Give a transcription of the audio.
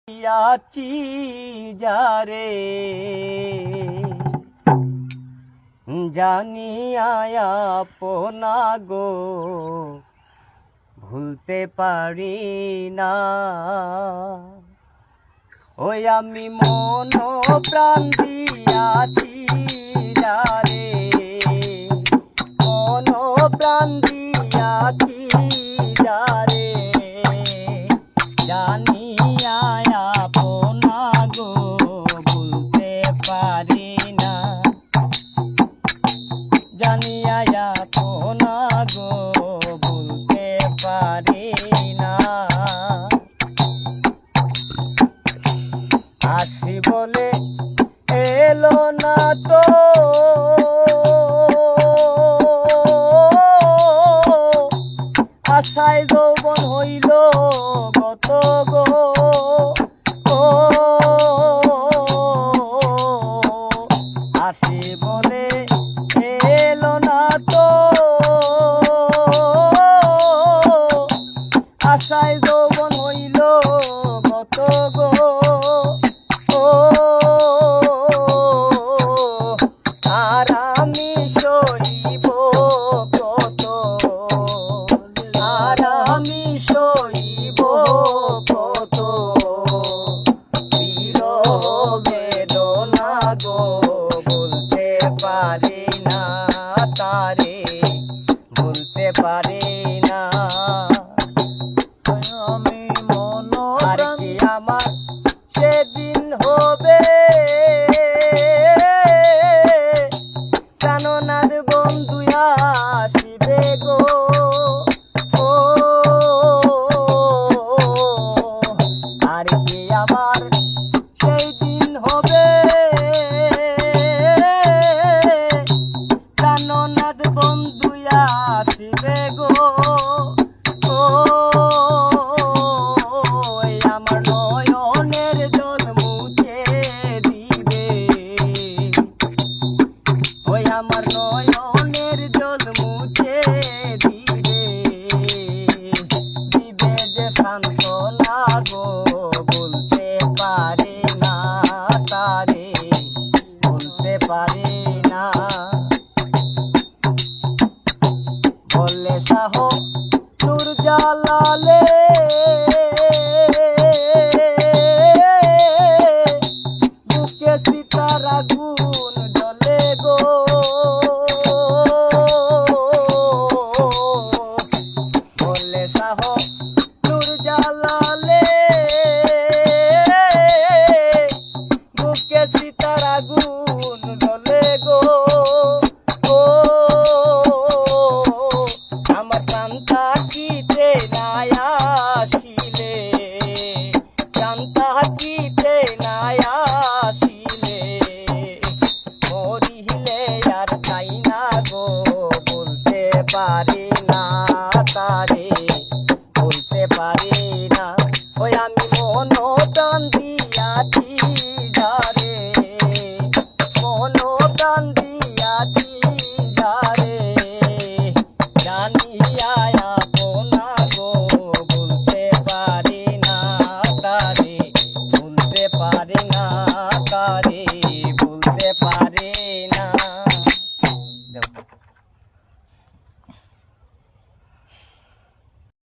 আছি যারে জানি আপনা গো ভুলতে পারি না। ওই আমি মন প্রাণ দিয়াছি যারে, মন প্রাণ দিয়াছি যারে জানি আপনা গো ভুলতে পারি না, জানি আপনা গো ভুলতে পারি না। আসি বলে এলো না তো আশায় যৌবন হইল গত গো। আসি বলে এলো না তো আশায় যৌবন হইল গত গো। আর আমি সইব কত, আর আমি সইব কত বিরহ বেদনা গো বলতে পারি না তারে, বলতে পারি না। আমি মন আর কি আমার সেদিন হবে প্রাণনাথ বন্ধু আসিবে গো। আর কি আমার সেই দিন হবে প্রাণনাথ বন্ধু আসিবে গো। আমার নয়নের জল মুছে দিবে, ওই আমার নয়নের জল মুছে দিবে, দিবে যে সান্ত্বনা গো বলতে পারি না তারে, বলতে পারি না। বললে শাহ নূর জালালে বুকে সীতার আগুন জ্বলে গো। বললে শাহ নূর জালালে বুকে সীতার আগুন জ্বলে গো। আমার প্রাণ থাকিতে নাই আসিলে, প্রাণ থাকিতে নাই আসিলে মরিলে আর চাই না গো বলতে পারি না তারে, বলতে পারি না। ওই আমি